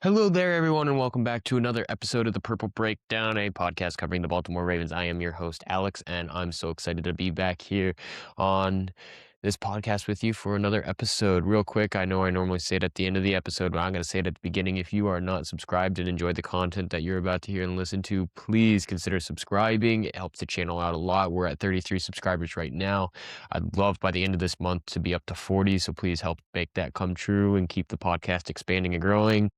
Hello there, everyone, and welcome back to another episode of the Purple Breakdown, a podcast covering the Baltimore Ravens. I am your host, Alex, and I'm so excited to be back here on this podcast with you for another episode. Real quick, I know I normally say it at the end of the episode, but I'm going to say it at the beginning. If you are not subscribed and enjoy the content that you're about to hear and listen to, please consider subscribing. It helps the channel out a lot. We're at 33 subscribers right now. I'd love by the end of this month to be up to 40, so please help make that come true and keep the podcast expanding and growing.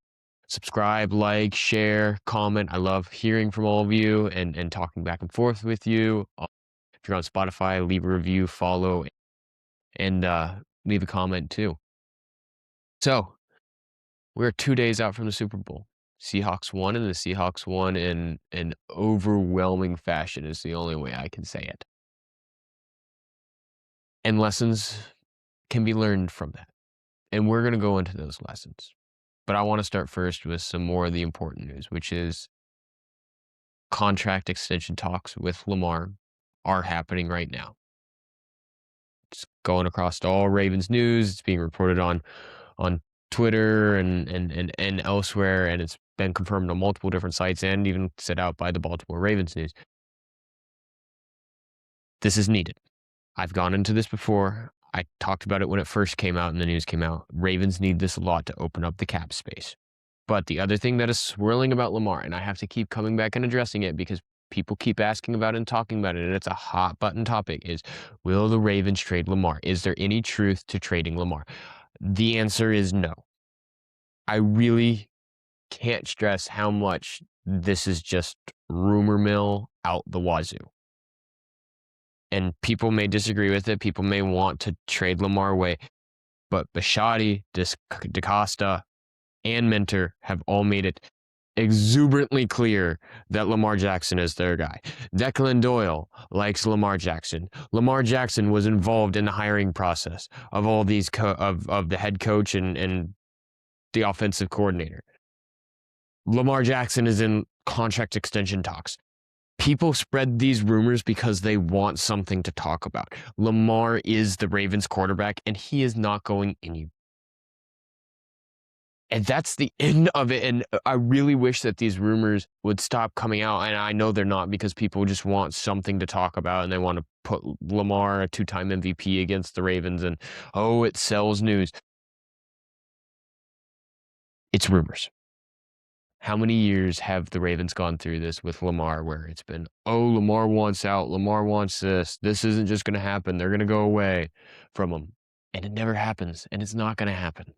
Subscribe, like, share, comment. I love hearing from all of you and talking back and forth with you. If you're on Spotify, leave a review, follow, and leave a comment too. So we're 2 days out from the Super Bowl. Seahawks won, and the Seahawks won in an overwhelming fashion is the only way I can say it. And lessons can be learned from that. And we're going to go into those lessons. But I want to start first with some more of the important news, which is contract extension talks with Lamar are happening right now. It's going across all Ravens news. It's being reported on Twitter and elsewhere, and it's been confirmed on multiple different sites and even set out by the Baltimore Ravens news. This is needed. I've gone into this before. I talked about it when it first came out and the news came out. Ravens need this a lot to open up the cap space. But the other thing that is swirling about Lamar, and I have to keep coming back and addressing it because people keep asking about it and talking about it, and it's a hot button topic, is will the Ravens trade Lamar? Is there any truth to trading Lamar? The answer is no. I really can't stress how much this is just rumor mill out the wazoo. And people may disagree with it. People may want to trade Lamar away. But Bisciotti, DeCosta, and Minter have all made it exuberantly clear that Lamar Jackson is their guy. Declan Doyle likes Lamar Jackson. Lamar Jackson was involved in the hiring process of all these of the head coach and the offensive coordinator. Lamar Jackson is in contract extension talks. People spread these rumors because they want something to talk about. Lamar is the Ravens quarterback, and he is not going anywhere. And that's the end of it. And I really wish that these rumors would stop coming out. And I know they're not because people just want something to talk about and they want to put Lamar, a 2-time MVP, against the Ravens. And, oh, it sells news. It's rumors. How many years have the Ravens gone through this with Lamar where it's been, oh, Lamar wants out. Lamar wants this. This isn't just going to happen. They're going to go away from him. And it never happens. And it's not going to happen.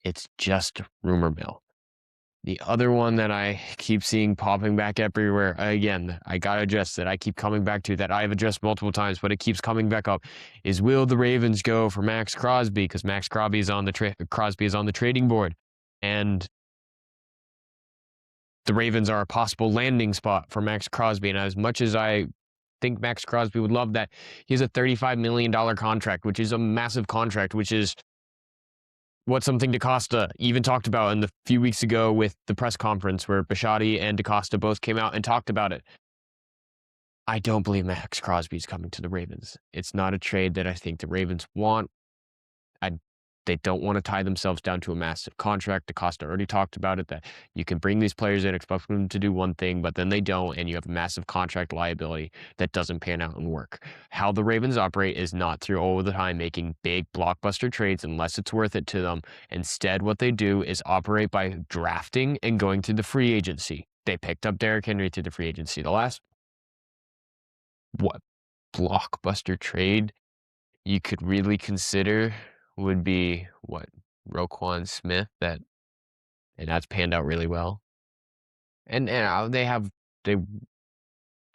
It's just rumor mill. The other one that I keep seeing popping back everywhere, again, I got to address that I keep coming back to that I've addressed multiple times, but it keeps coming back up, is will the Ravens go for Maxx Crosby? Because Maxx Crosby is on the trading board. And the Ravens are a possible landing spot for Maxx Crosby. And as much as I think Maxx Crosby would love that, he has a $35 million contract, which is a massive contract, which is what something DeCosta even talked about in the few weeks ago with the press conference where Bisciotti and DeCosta both came out and talked about it. I don't believe Maxx Crosby is coming to the Ravens. It's not a trade that I think the Ravens want. They don't want to tie themselves down to a massive contract. DeCosta already talked about it, that you can bring these players in, expect them to do one thing, but then they don't, and you have a massive contract liability that doesn't pan out and work. How the Ravens operate is not through all the time making big blockbuster trades unless it's worth it to them. Instead, what they do is operate by drafting and going through the free agency. They picked up Derrick Henry through the free agency. The last, blockbuster trade you could really consider would be Roquan Smith, and that's panned out really well. And they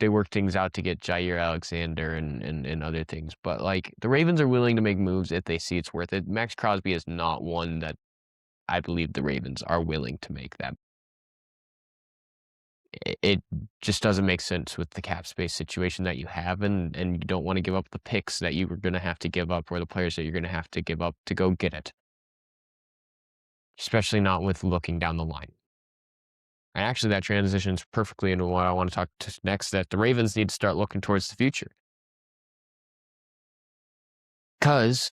work things out to get Jair Alexander and other things. But like the Ravens are willing to make moves if they see it's worth it. Maxx Crosby is not one that I believe the Ravens are willing to make that. It just doesn't make sense with the cap space situation that you have, and you don't want to give up the picks that you were going to have to give up or the players that you're going to have to give up to go get it. Especially not with looking down the line. And actually, that transitions perfectly into what I want to talk to next, that the Ravens need to start looking towards the future. Because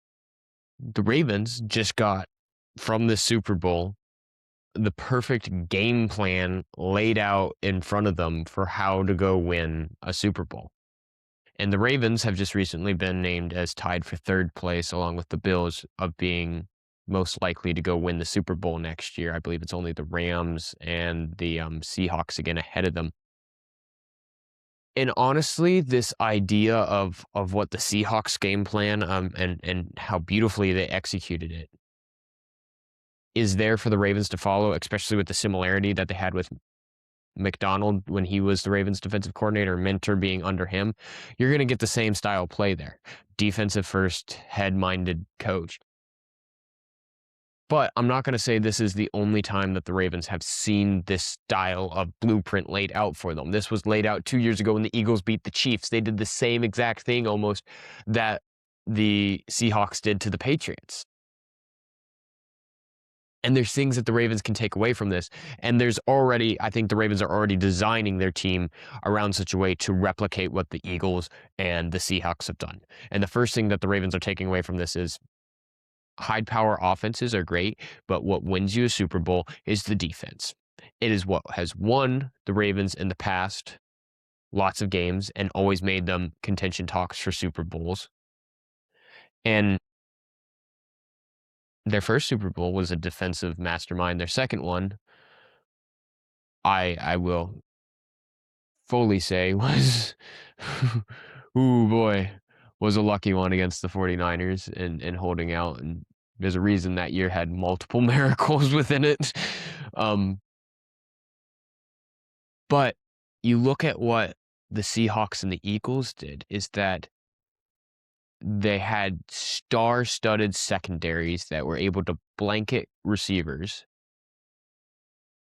the Ravens just got, from the Super Bowl, the perfect game plan laid out in front of them for how to go win a Super Bowl. And the Ravens have just recently been named as tied for third place, along with the Bills, of being most likely to go win the Super Bowl next year. I believe it's only the Rams and the Seahawks again ahead of them. And honestly, this idea of what the Seahawks game plan and how beautifully they executed it is there for the Ravens to follow, especially with the similarity that they had with McDonald when he was the Ravens defensive coordinator, Mentor being under him. You're going to get the same style play there. Defensive first, head-minded coach. But I'm not going to say this is the only time that the Ravens have seen this style of blueprint laid out for them. This was laid out 2 years ago when the Eagles beat the Chiefs. They did the same exact thing almost that the Seahawks did to the Patriots. And there's things that the Ravens can take away from this. And I think the Ravens are already designing their team around such a way to replicate what the Eagles and the Seahawks have done. And the first thing that the Ravens are taking away from this is high power offenses are great, but what wins you a Super Bowl is the defense. It is what has won the Ravens in the past lots of games and always made them contention talks for Super Bowls. And their first Super Bowl was a defensive mastermind. Their second one, I will fully say was, ooh boy, was a lucky one against the 49ers and holding out. And there's a reason that year had multiple miracles within it. But you look at what the Seahawks and the Eagles did is that they had star-studded secondaries that were able to blanket receivers.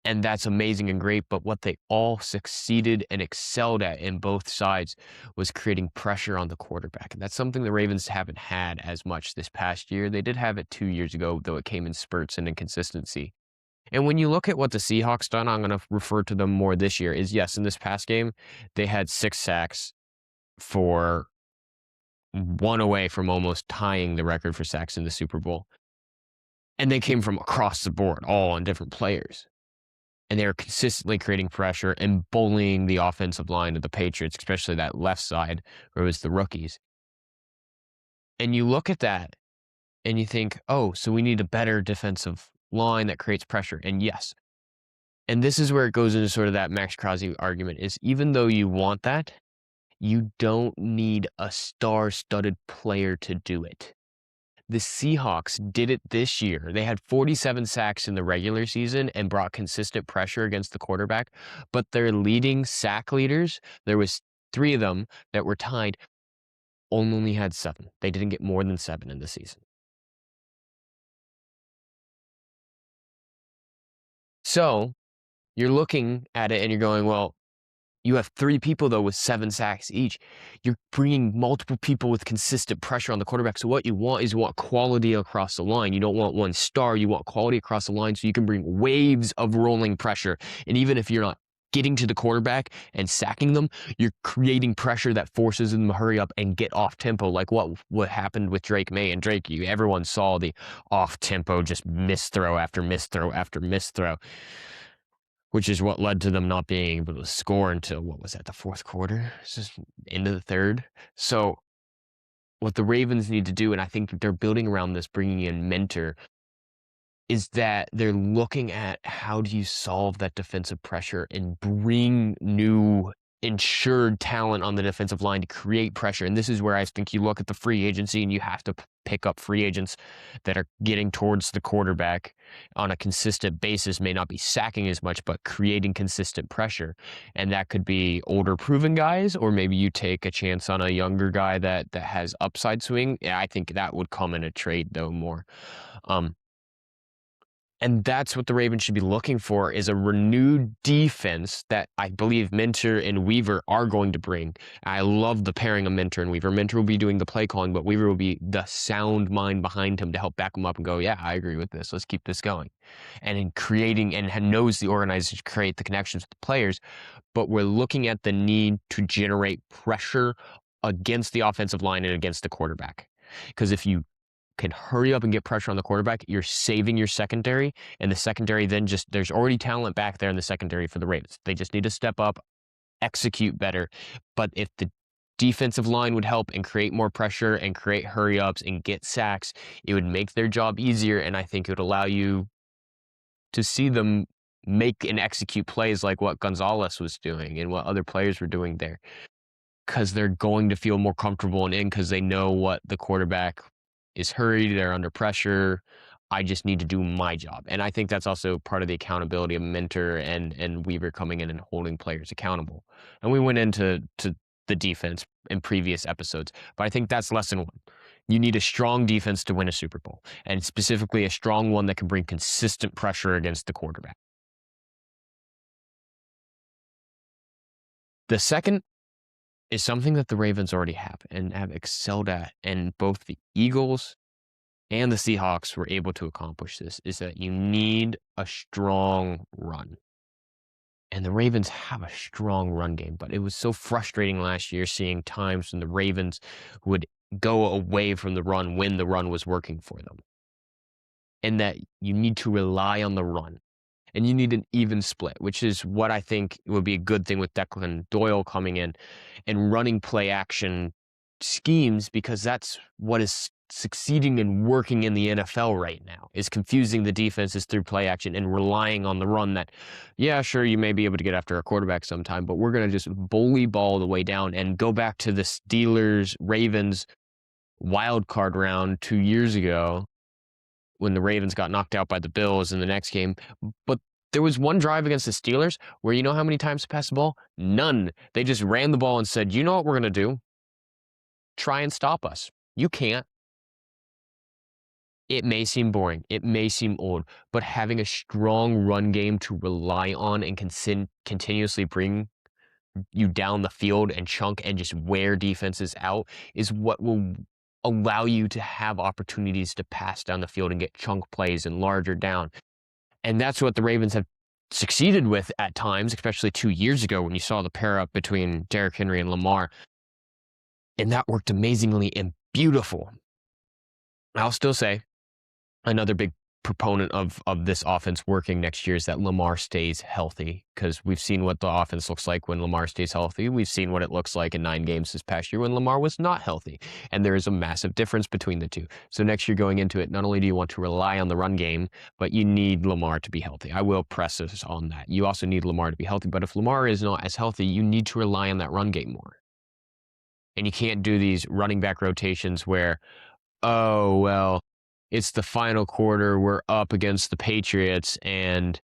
And that's amazing and great, but what they all succeeded and excelled at in both sides was creating pressure on the quarterback. And that's something the Ravens haven't had as much this past year. They did have it 2 years ago, though it came in spurts and inconsistency. And when you look at what the Seahawks done, I'm going to refer to them more this year, is yes, in this past game, they had 6 sacks for one away from almost tying the record for sacks in the Super Bowl. And they came from across the board, all on different players. And they were consistently creating pressure and bullying the offensive line of the Patriots, especially that left side where it was the rookies. And you look at that and you think, oh, so we need a better defensive line that creates pressure. And yes. And this is where it goes into sort of that Max Crosby argument is even though you want that, you don't need a star-studded player to do it. The Seahawks did it this year. They had 47 sacks in the regular season and brought consistent pressure against the quarterback. But their leading sack leaders, there was 3 of them that were tied, only had 7. They didn't get more than 7 in the season. So you're looking at it and you're going, well, you have 3 people, though, with 7 sacks each. You're bringing multiple people with consistent pressure on the quarterback. So what you want is quality across the line. You don't want one star. You want quality across the line so you can bring waves of rolling pressure. And even if you're not getting to the quarterback and sacking them, you're creating pressure that forces them to hurry up and get off tempo, like what happened with Drake May. And Drake, everyone saw the off tempo, just misthrow after misthrow after misthrow, which is what led to them not being able to score until, what was that, the fourth quarter? It's just into the third. So what the Ravens need to do, and I think they're building around this, bringing in Mentor, is that they're looking at how do you solve that defensive pressure and bring new insured talent on the defensive line to create pressure. And this is where I think you look at the free agency and you have to pick up free agents that are getting towards the quarterback on a consistent basis, may not be sacking as much, but creating consistent pressure. And that could be older proven guys, or maybe you take a chance on a younger guy that has upside swing. Yeah, I think that would come in a trade though more. And that's what the Ravens should be looking for, is a renewed defense that I believe Mentor and Weaver are going to bring. I love the pairing of Mentor and Weaver. Mentor will be doing the play calling, but Weaver will be the sound mind behind him to help back him up and go, yeah, I agree with this. Let's keep this going. And in creating, and knows the organizers to create the connections with the players, but we're looking at the need to generate pressure against the offensive line and against the quarterback. Because if you can hurry up and get pressure on the quarterback, you're saving your secondary, and the secondary then there's already talent back there in the secondary for the Ravens. They just need to step up, execute better. But if the defensive line would help and create more pressure and create hurry ups and get sacks, it would make their job easier, and I think it would allow you to see them make and execute plays like what Gonzalez was doing and what other players were doing there, because they're going to feel more comfortable and in because they know what the quarterback is hurried, they're under pressure. I just need to do my job. And I think that's also part of the accountability of Mentor and Weaver coming in and holding players accountable. And we went into the defense in previous episodes, but I think that's lesson one. You need a strong defense to win a Super Bowl, and specifically a strong one that can bring consistent pressure against the quarterback. The second is something that the Ravens already have and have excelled at, and both the Eagles and the Seahawks were able to accomplish this, is that you need a strong run. And the Ravens have a strong run game, but it was so frustrating last year seeing times when the Ravens would go away from the run when the run was working for them. And that you need to rely on the run. And you need an even split, which is what I think would be a good thing with Declan Doyle coming in and running play action schemes, because that's what is succeeding and working in the NFL right now, is confusing the defenses through play action and relying on the run. That, yeah, sure, you may be able to get after a quarterback sometime, but we're going to just bully ball the way down and go back to the Steelers-Ravens wild card round 2 years ago when the Ravens got knocked out by the Bills in the next game. But there was one drive against the Steelers where, you know how many times to pass the ball? None. They just ran the ball and said, you know what we're going to do? Try and stop us. You can't. It may seem boring. It may seem old, but having a strong run game to rely on and continuously bring you down the field and chunk and just wear defenses out is what will allow you to have opportunities to pass down the field and get chunk plays and larger down. And that's what the Ravens have succeeded with at times, especially 2 years ago when you saw the pair up between Derrick Henry and Lamar. And that worked amazingly and beautiful. I'll still say another big proponent of this offense working next year is that Lamar stays healthy, because we've seen what the offense looks like when Lamar stays healthy. We've seen what it looks like in 9 games this past year when Lamar was not healthy, and there is a massive difference between the two. So next year going into it, not only do you want to rely on the run game, but you need Lamar to be healthy. I will press us on that. You also need Lamar to be healthy, but if Lamar is not as healthy, you need to rely on that run game more. And you can't do these running back rotations where, oh, well, it's the final quarter, we're up against the Patriots, and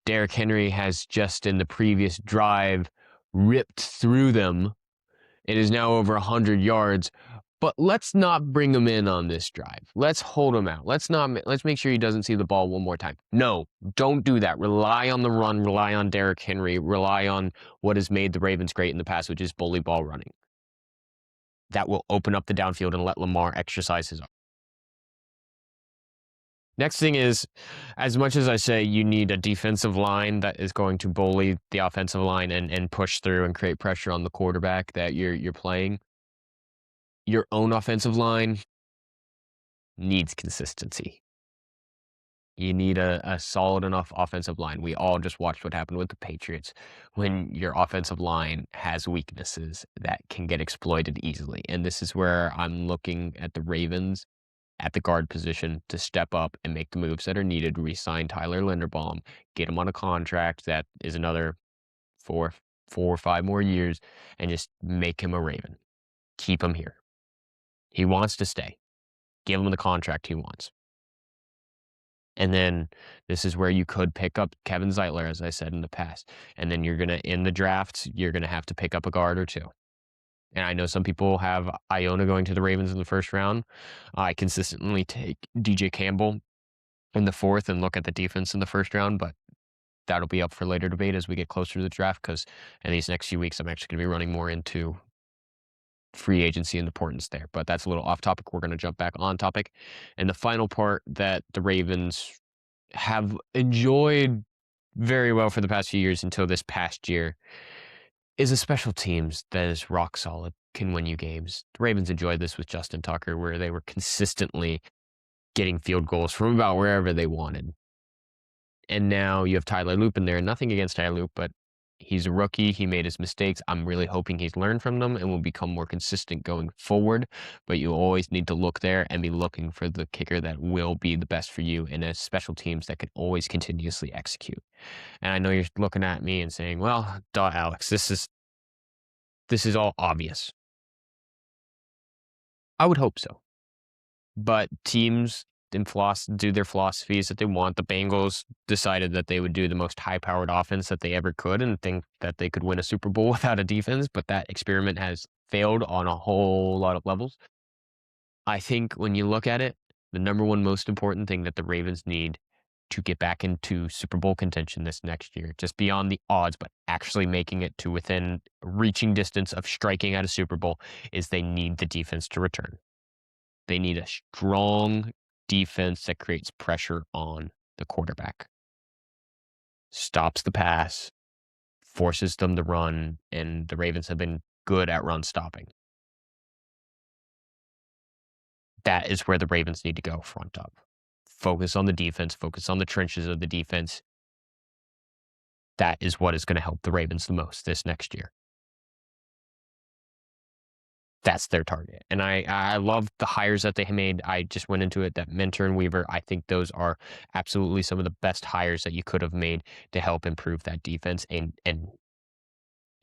Derrick Henry has just in the previous drive ripped through them. It is now over 100 yards, but let's not bring him in on this drive. Let's hold him out. Let's make sure he doesn't see the ball one more time. No, don't do that. Rely on the run, rely on Derrick Henry, rely on what has made the Ravens great in the past, which is bully ball running. That will open up the downfield and let Lamar exercise his arm. Next thing is, as much as I say you need a defensive line that is going to bully the offensive line and push through and create pressure on the quarterback that you're playing, your own offensive line needs consistency. You need a solid enough offensive line. We all just watched what happened with the Patriots when your offensive line has weaknesses that can get exploited easily. And this is where I'm looking at the Ravens at the guard position to step up and make the moves that are needed, re-sign Tyler Linderbaum, get him on a contract that is another 4 or 5 more years, and just make him a Raven. Keep him here. He wants to stay. Give him the contract he wants. And then this is where you could pick up Kevin Zeitler, as I said in the past. And then you're going to, in the draft, you're going to have to pick up a guard or two. And I know some people have Iona going to the Ravens in the first round. I consistently take DJ Campbell in the 4th and look at the defense in the first round, but that'll be up for later debate as we get closer to the draft, because in these next few weeks, I'm actually going to be running more into free agency and importance there. But that's a little off topic. We're going to jump back on topic. And the final part that the Ravens have enjoyed very well for the past few years until this past year is a special teams that is rock solid, can win you games. The Ravens enjoyed this with Justin Tucker, where they were consistently getting field goals from about wherever they wanted. And now you have Tyler Loop in there. Nothing against Tyler Loop, but he's a rookie. He made his mistakes. I'm really hoping he's learned from them and will become more consistent going forward. But you always need to look there and be looking for the kicker that will be the best for you and as special teams that can always continuously execute. And I know you're looking at me and saying, well, duh, Alex, this is all obvious. I would hope so. But teams do their philosophies that they want. The Bengals decided that they would do the most high-powered offense that they ever could and think that they could win a Super Bowl without a defense, but that experiment has failed on a whole lot of levels. I think when you look at it, the number one most important thing that the Ravens need to get back into Super Bowl contention this next year, just beyond the odds, but actually making it to within reaching distance of striking at a Super Bowl, is they need the defense to return. They need a strong defense that creates pressure on the quarterback, stops the pass, forces them to run, and the Ravens have been good at run stopping. That is where the Ravens need to go front up. Focus on the defense, focus on the trenches of the defense. That is what is going to help the Ravens the most this next year. That's their target. And I love the hires that they made. I just went into it, that Mentor and Weaver. I think those are absolutely some of the best hires that you could have made to help improve that defense. And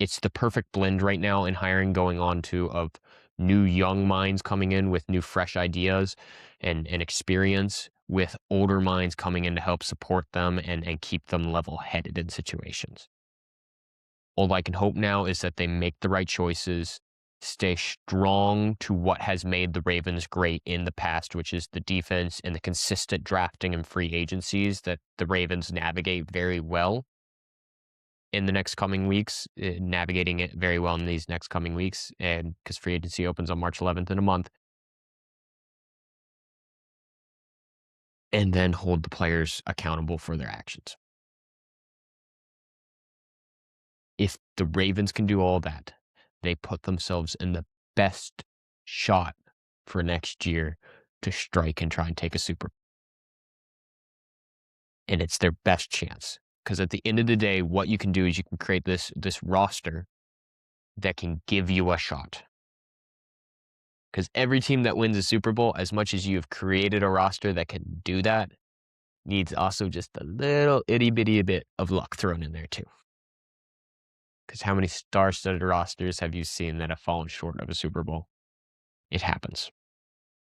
it's the perfect blend right now in hiring going on to of new young minds coming in with new fresh ideas and experience with older minds coming in to help support them and keep them level headed in situations. All I can hope now is that they make the right choices, stay strong to what has made the Ravens great in the past, which is the defense and the consistent drafting and free agencies that the Ravens navigate very well in the next coming weeks, navigating it very well in these next coming weeks, and because free agency opens on March 11th in a month, and then hold the players accountable for their actions. If the Ravens can do all that, they put themselves in the best shot for next year to strike and try and take a Super. And it's their best chance. Because at the end of the day, what you can do is you can create this roster that can give you a shot. Because every team that wins a Super Bowl, as much as you have created a roster that can do that, needs also just a little itty bitty bit of luck thrown in there too. Because how many star-studded rosters have you seen that have fallen short of a Super Bowl? It happens.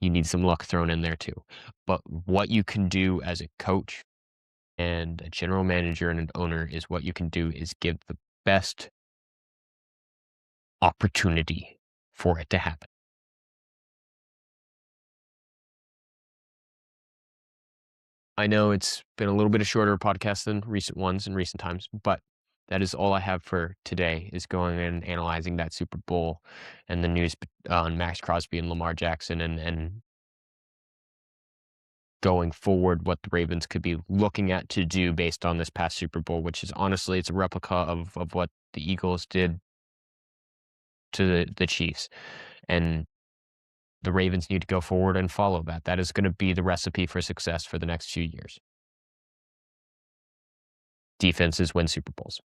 You need some luck thrown in there too. But what you can do as a coach and a general manager and an owner is what you can do is give the best opportunity for it to happen. I know it's been a little bit of shorter podcast than recent ones in recent times, but that is all I have for today is going and analyzing that Super Bowl and the news on Max Crosby and Lamar Jackson and going forward what the Ravens could be looking at to do based on this past Super Bowl, which is honestly, it's a replica of what the Eagles did to the Chiefs. And the Ravens need to go forward and follow that. That is going to be the recipe for success for the next few years. Defenses win Super Bowls.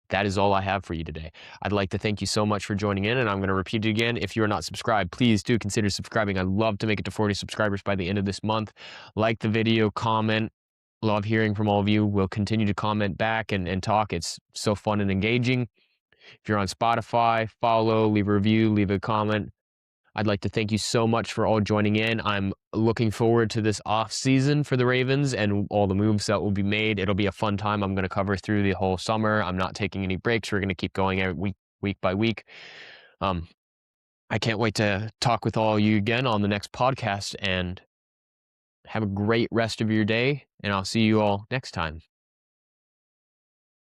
That is all I have for you today. I'd like to thank you so much for joining in, and I'm going to repeat it again. If you are not subscribed, please do consider subscribing. I'd love to make it to 40 subscribers by the end of this month. Like the video, comment. Love hearing from all of you. We'll continue to comment back and talk. It's so fun and engaging. If you're on Spotify, follow, leave a review, leave a comment. I'd like to thank you so much for all joining in. I'm looking forward to this off season for the Ravens and all the moves that will be made. It'll be a fun time. I'm going to cover through the whole summer. I'm not taking any breaks. We're going to keep going every week by week. I can't wait to talk with all of you again on the next podcast, and have a great rest of your day, and I'll see you all next time.